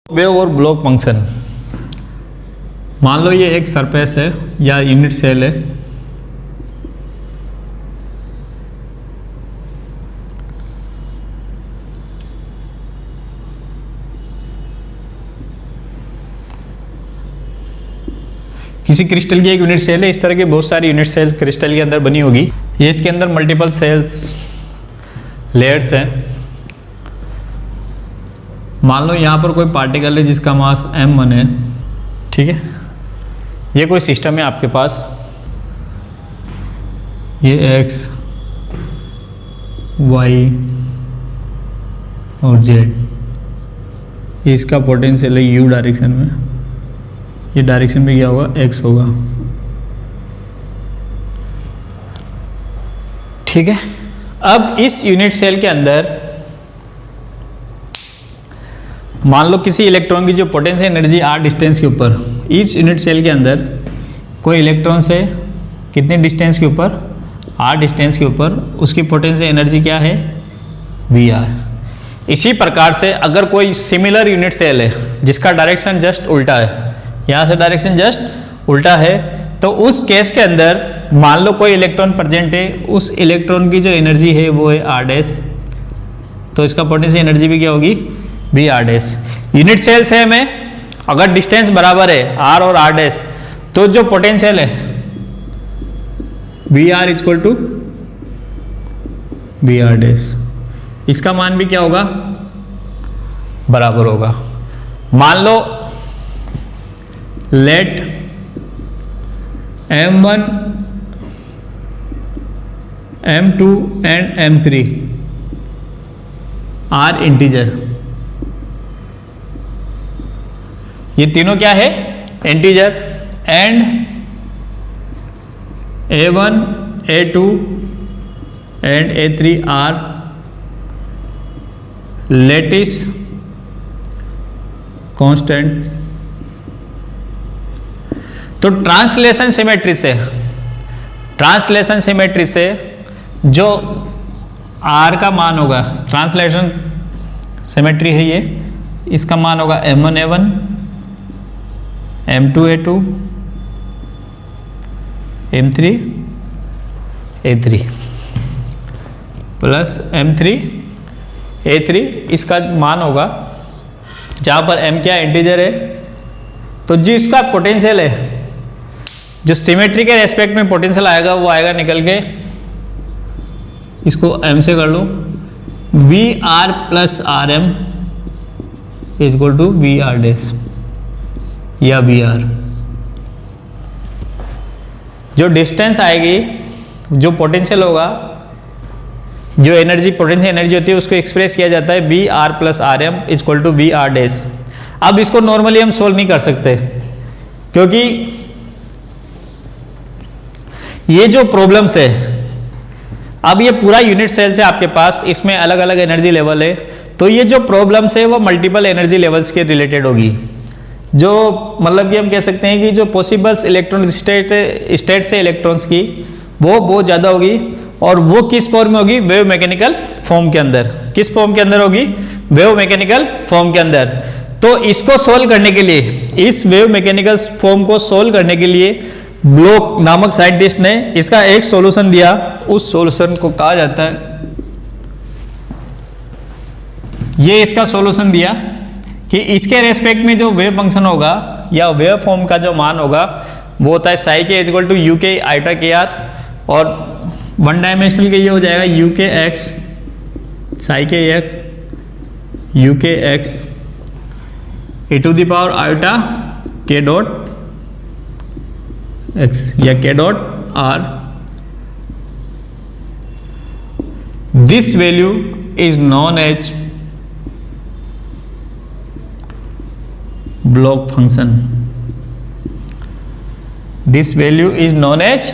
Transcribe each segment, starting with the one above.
Wave और block function. मान लो ये एक सरफेस है या यूनिट सेल है, किसी क्रिस्टल की एक यूनिट सेल है। इस तरह की बहुत सारी यूनिट सेल्स क्रिस्टल के अंदर बनी होगी। ये इसके अंदर मल्टीपल सेल्स लेयर्स हैं। मान लो यहाँ पर कोई पार्टिकल है जिसका मास m1 है, ठीक है। ये कोई सिस्टम है आपके पास, ये x, y और z, ये इसका पोटेंशियल है u डायरेक्शन में। ये डायरेक्शन में क्या होगा, x होगा, ठीक है। अब इस यूनिट सेल के अंदर मान लो किसी इलेक्ट्रॉन की जो पोटेंशियल एनर्जी r डिस्टेंस के ऊपर, इस यूनिट सेल के अंदर कोई इलेक्ट्रॉन से कितने डिस्टेंस के ऊपर, r डिस्टेंस के ऊपर, उसकी पोटेंशियल एनर्जी क्या है, Vr। इसी प्रकार से अगर कोई सिमिलर यूनिट सेल है जिसका डायरेक्शन जस्ट उल्टा है, यहाँ से डायरेक्शन जस्ट उल्टा है, तो उस केस के अंदर मान लो कोई इलेक्ट्रॉन प्रेजेंट है, उस इलेक्ट्रॉन की जो एनर्जी है वो है r डैश, तो इसका पोटेंशियल एनर्जी भी क्या होगी, Vr dash. Unit cell same है, अगर डिस्टेंस बराबर है r और r डैश, तो जो पोटेंशियल है Vr equal to Vr dash, इसका मान भी क्या होगा, बराबर होगा। मान लो let m1, m2 and m3 are integer. ये तीनों क्या है, integer. And a1, a2 and a3 are lattice constant. तो ट्रांसलेशन सिमेट्री से जो r का मान होगा, ट्रांसलेशन सिमेट्री है ये, इसका मान होगा m1 a1, m2 a2, m3 a3 plus m3 a3, इसका मान होगा, जहाँ पर m क्या इंटीजर है, तो जिसका पोटेंशियल है, जो सिमेट्री के रेस्पेक्ट में पोटेंशियल आएगा वो आएगा निकल के, इसको m से कर लो, Vr plus Rm equal to Vr dash या Vr। जो डिस्टेंस आएगी, जो पोटेंशियल होगा, जो एनर्जी पोटेंशियल एनर्जी होती है, उसको एक्सप्रेस किया जाता है Vr plus Rm equal to Vr dash. अब इसको नॉर्मली हम सोल्व नहीं कर सकते, क्योंकि ये जो प्रॉब्लम्स है, अब ये पूरा यूनिट सेल से आपके पास, इसमें अलग अलग एनर्जी लेवल है, तो ये जो प्रॉब्लम्स है वो मल्टीपल एनर्जी लेवल्स के रिलेटेड होगी। जो मतलब कि हम कह सकते हैं कि जो पॉसिबल्स इलेक्ट्रॉन स्टेट से इलेक्ट्रॉन्स की, वो बहुत ज़्यादा होगी, और वो किस फॉर्म में होगी, वेव मैकेनिकल फॉर्म के अंदर। किस फॉर्म के अंदर होगी, वेव मैकेनिकल फॉर्म के अंदर। तो इसको सोल्व करने के लिए, इस वेव मैकेनिकल फॉर्म को सोल्व करने के लिए ब्लॉक नामक साइंटिस्ट ने इसका एक सॉल्यूशन दिया। उस सॉल्यूशन को कहा जाता है, ये इसका सॉल्यूशन दिया कि इसके रेस्पेक्ट में जो वेव फंक्शन होगा या वेव फॉर्म का जो मान होगा वो होता है psi k equal to u k iota k r, और वन डायमेंशनल के ये हो जाएगा u k x psi k x u k x a to the power iota k dot x या k dot r. This value is known as Bloch function. This value is known as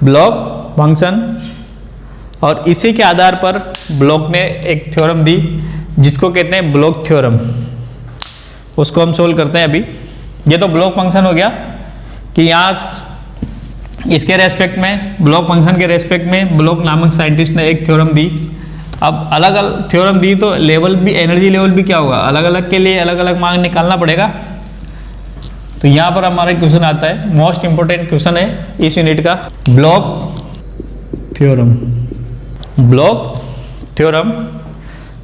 Bloch function. और इसी के आधार पर block ने एक theorem दी जिसको कहते हैं ब्लॉक थ्योरम। उसको हम सोल्व करते हैं अभी। ये तो ब्लॉक फंक्शन हो गया कि यहाँ इसके रेस्पेक्ट में, ब्लॉक फंक्शन के रेस्पेक्ट में ब्लॉक नामक साइंटिस्ट ने एक थ्योरम दी अब अलग अलग थ्योरम दी तो लेवल भी, एनर्जी लेवल भी क्या होगा, अलग अलग के लिए अलग अलग मान निकालना पड़ेगा। तो यहाँ पर हमारा क्वेश्चन आता है, मोस्ट इंपोर्टेंट क्वेश्चन है इस यूनिट का, Bloch theorem. Bloch theorem,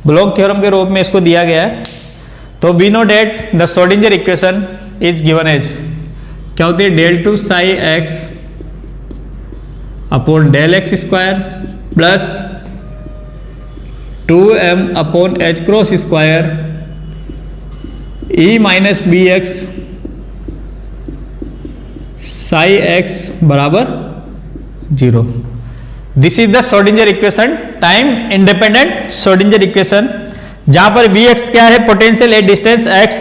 Bloch theorem के रूप में इसको दिया गया है। तो we know that the Schrodinger equation is given as, क्या होती है, del two psi x upon del x square plus 2m upon h cross square E minus B x psi x बराबर 0। This is the Schrodinger equation, time independent Schrodinger equation, जहां पर we x क्या है, potential है, distance x।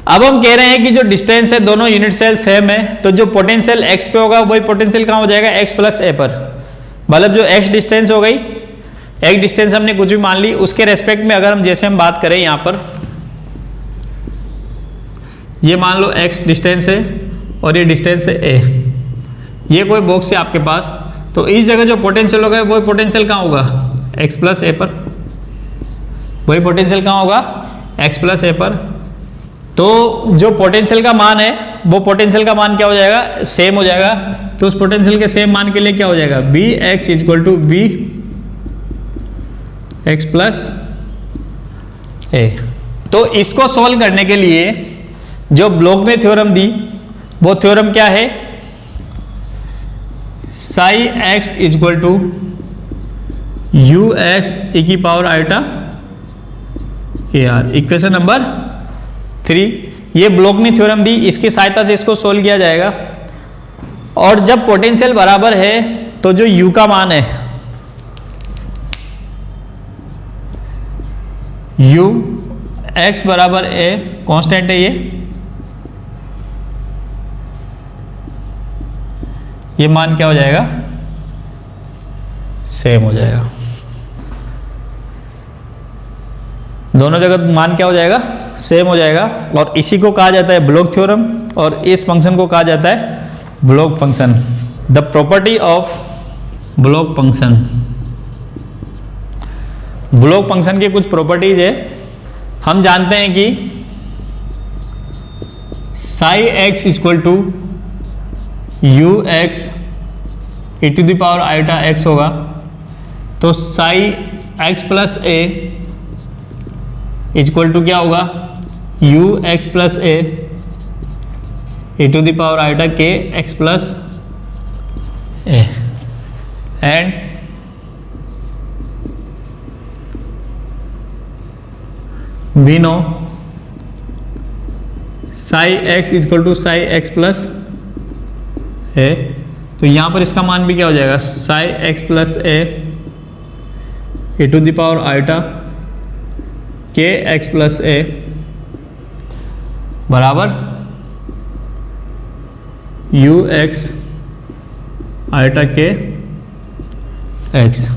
अब हम कह रहे हैं कि जो डिस्टेंस है दोनों यूनिट सेल सेम है, तो जो पोटेंशियल x पे होगा वही पोटेंशियल कहाँ हो जाएगा, x प्लस a पर। मतलब जो x डिस्टेंस हो गई, एक डिस्टेंस हमने कुछ भी मान ली, उसके रेस्पेक्ट में अगर हम जैसे हम बात करें यहाँ पर, ये मान लो x डिस्टेंस है और ये डिस्टेंस है a, ये कोई बॉक्स है आपके पास, तो इस जगह जो पोटेंशियल होगा वही पोटेंशियल कहाँ होगा, x प्लस a पर, वही पोटेंशियल कहाँ होगा, x प्लस a पर। तो जो पोटेंशियल का मान है वो पोटेंशियल का मान क्या हो जाएगा, सेम हो जाएगा। तो उस पोटेंशियल के सेम मान के लिए क्या हो जाएगा, B x equal to B x plus A. तो इसको सॉल्व करने के लिए जो ब्लॉक ने थ्योरम दी वो थ्योरम क्या है, psi x equal to u x E की power iota k r, equation number 3। ये ब्लॉक ने थ्योरम दी, इसकी सहायता से इसको सोल्व किया जाएगा। और जब पोटेंशियल बराबर है तो जो u का मान है, u x बराबर a कांस्टेंट है, ये मान क्या हो जाएगा, सेम हो जाएगा। दोनों जगह मान क्या हो जाएगा, सेम हो जाएगा। और इसी को कहा जाता है ब्लॉक थ्योरम, और इस फंक्शन को कहा जाता है Bloch function. The property of Bloch function, Bloch function की कुछ प्रॉपर्टीज है। हम जानते हैं कि psi x equal to u x E to the power iota x होगा, तो psi x plus A equal to क्या होगा, u x plus A E to the power iota k x plus A. And we know psi x equal to psi x plus A, तो यहां पर इसका मान भी क्या हो जाएगा, psi x plus A E to the power iota k x plus a बराबर u x iota k x,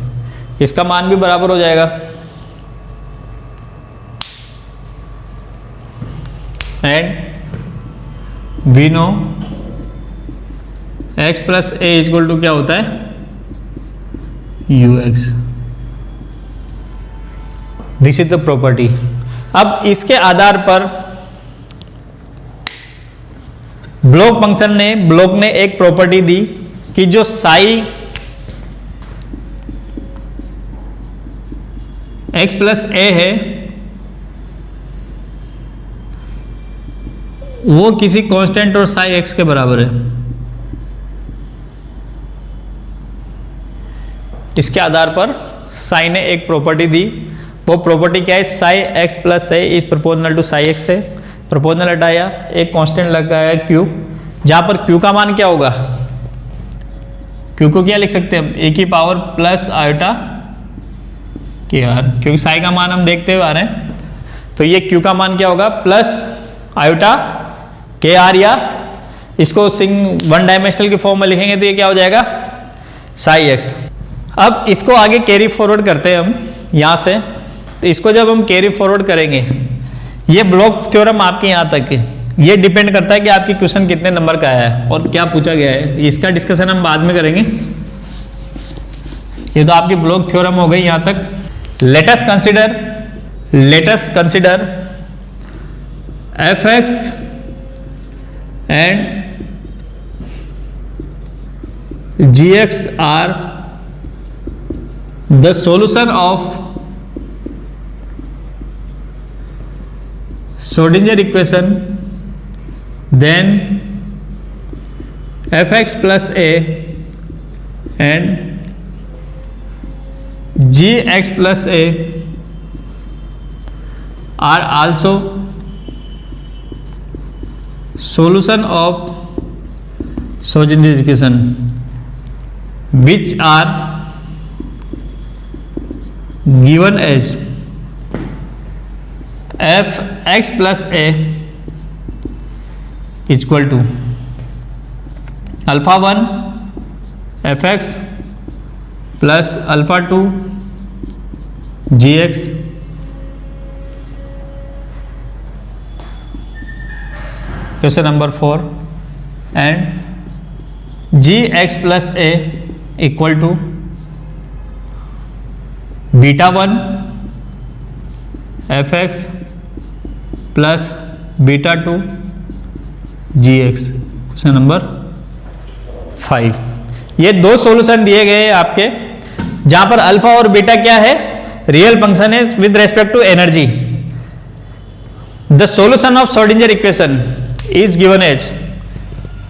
इसका मान भी बराबर हो जाएगा। And we know x plus A equal to क्या होता है, u x. This is the property. अब इसके आधार पर ब्लॉक ने एक प्रॉपर्टी दी कि जो साई एक्स प्लस ए है वो किसी कांस्टेंट और साई एक्स के बराबर है। इसके आधार पर साई ने एक प्रॉपर्टी दी, वो प्रॉपर्टी क्या है, psi x plus a is proportional to psi x है। प्रोपोर्शनल हटाया, एक कांस्टेंट लगाया क्यू, जहां पर क्यू का मान क्या होगा, क्यू को क्या लिख सकते हैं हम, ए की पावर प्लस आयोटा के आर, क्योंकि साई का मान हम देखते हुए आ रहे हैं, तो ये क्यू का मान क्या होगा, प्लस आयोटा के आर, या इसको वन डायमेंशनल के फॉर्म में लिखेंगे तो ये क्या हो जाएगा, साई एक्स। अब इसको आगे कैरी फॉरवर्ड करते हैं हम यहाँ से, तो इसको जब हम कैरी फॉरवर्ड करेंगे, ये ब्लॉक थ्योरम आपके यहाँ तक है, ये डिपेंड करता है कि आपकी क्वेश्चन कितने नंबर का आया है और क्या पूछा गया है, इसका डिस्कशन हम बाद में करेंगे। ये तो आपकी ब्लॉक थ्योरम हो गई यहाँ तक। let us consider fx and gx are the solution of Schrodinger equation, then fx plus a and gx plus a are also solution of Schrodinger equation, which are given as fx plus a is equal to alpha 1 fx plus alpha 2 gx question number 4 and gx plus a equal to beta 1 fx plus beta 2 gx। Question number 5, ये दो solution दिए गए हैं आपके, जहां पर alpha और beta क्या है, रियल फंक्शन है with respect to energy. The solution of Schrodinger equation is given as,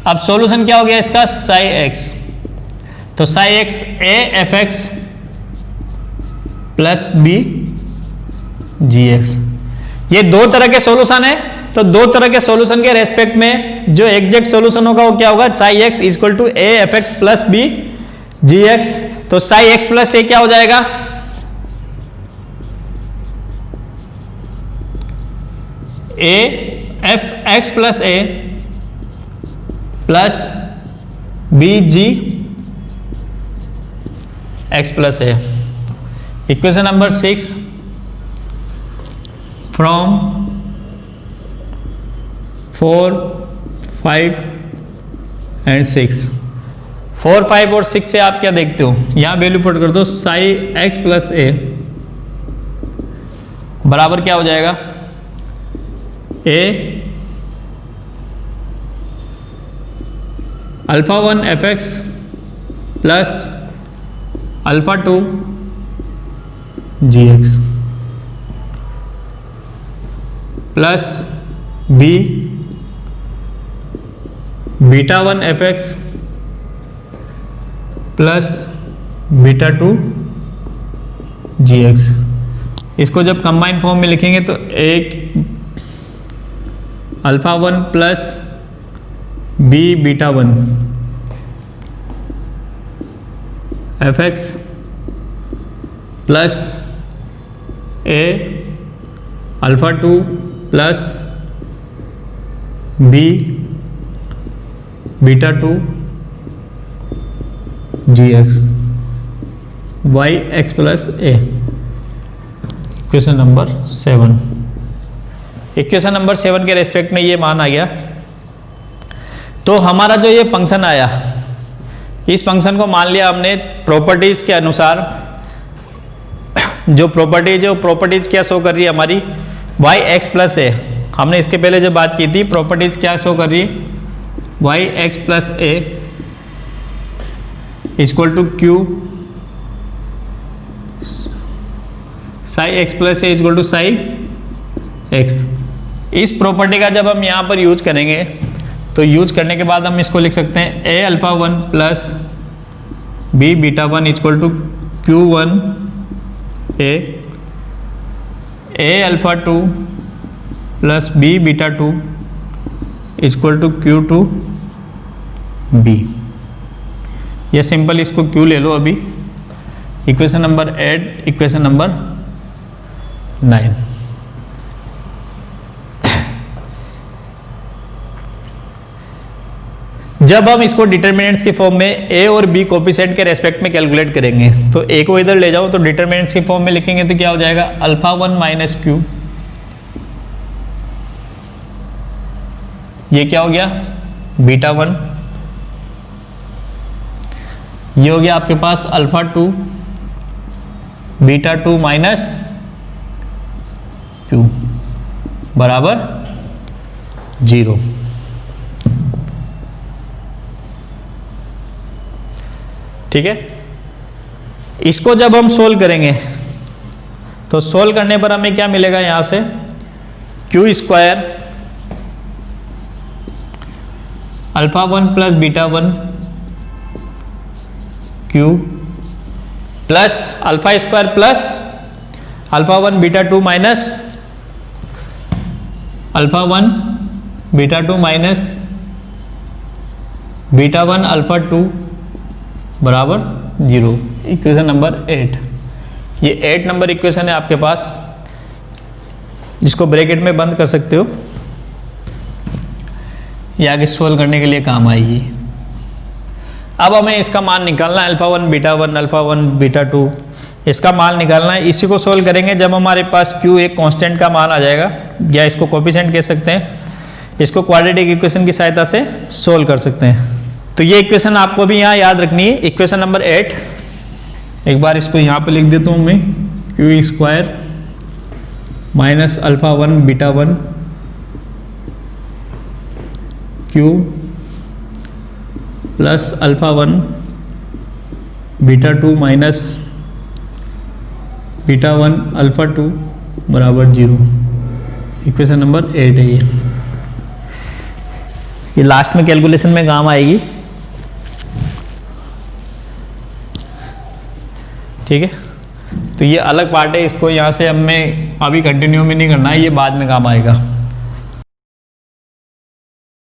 अब सॉल्यूशन क्या हो गया इसका, साई एक्स, तो psi x a f x plus b g x. ये दो तरह के सॉल्यूशन है, तो दो तरह के सॉल्यूशन के रेस्पेक्ट में जो एग्जैक्ट सॉल्यूशन होगा वो क्या होगा, psi x is equal to a f x plus b g x. तो साई एक्स प्लस ए क्या हो जाएगा, a f x plus a plus b g x plus A. Equation number 6 from 4, 5 and 6। 4, 5 और 6 से आप क्या देखते हो, यहां वैल्यू पुट कर दो, साई एक्स प्लस ए बराबर क्या हो जाएगा, A alpha 1 F x plus alpha 2 G x plus B beta 1 F x plus beta 2 G x. इसको जब कंबाइन फॉर्म में लिखेंगे तो एक alpha 1 plus B beta 1 F x plus A alpha 2 plus B beta 2 G x Y x plus A. Equation number 7, equation number 7 के respect में ये मान आ गया। तो हमारा जो ये फंक्शन आया, इस फंक्शन को मान लिया हमने प्रॉपर्टीज के अनुसार, जो प्रॉपर्टीज क्या शो कर रही है हमारी, वाई एक्स प्लस ए। हमने इसके पहले जो बात की थी, प्रॉपर्टीज क्या शो कर रही है, y x plus A equal to q psi x plus A equal to psi x. इस प्रॉपर्टी का जब हम यहाँ पर यूज करेंगे, तो यूज करने के बाद हम इसको लिख सकते हैं A alpha 1 plus B beta 1 equal to Q 1 A alpha 2 plus B beta 2 equal to Q 2 B. या सिंपल इसको क्यू ले लो अभी। Equation number 8, equation number 9। जब हम इसको डिटरमिनेंट्स की फॉर्म में ए और बी कोफिशिएंट के रेस्पेक्ट में कैलकुलेट करेंगे, तो ए को इधर ले जाओ, तो डिटरमिनेंट्स की फॉर्म में लिखेंगे तो क्या हो जाएगा, अल्फा 1 माइनस क्यू, ये क्या हो गया बीटा 1, ये हो गया आपके पास अल्फा 2 बीटा 2 माइनस क्यू बराबर 0। ठीक है, इसको जब हम सोल्व करेंगे तो सोल्व करने पर हमें क्या मिलेगा, यहां से Q square alpha 1 plus beta 1 Q plus alpha square plus alpha 1 beta 2 minus alpha 1 beta 2 minus beta 1 alpha 2 बराबर 0। इक्वेशन नंबर 8, ये 8 नंबर इक्वेशन है आपके पास, जिसको ब्रैकेट में बंद कर सकते हो, ये आगे सोल्व करने के लिए काम आएगी। अब हमें इसका मान निकालना है, अल्फा 1 बीटा 1 अल्फा 1 बीटा 2, इसका मान निकालना है। इसी को सोल्व करेंगे जब हमारे पास q एक कांस्टेंट का मान आ जाएगा, या इसको कोफिशिएंट कह सकते हैं, इसको क्वाड्रेटिक इक्वेशन की सहायता से सोल्व कर सकते हैं। तो ये इक्वेशन आपको भी यहाँ याद रखनी है, इक्वेशन नंबर 8। एक बार इसको यहाँ पे लिख देता हूँ मैं, Q square minus alpha 1 beta 1 Q plus alpha 1 beta 2 minus beta 1 alpha 2 बराबर 0। इक्वेशन नंबर 8 है ये लास्ट में कैलकुलेशन में काम आएगी। ठीक है, तो ये अलग पार्ट है, इसको यहाँ से हमें अभी कंटिन्यू में नहीं करना है, ये बाद में काम आएगा।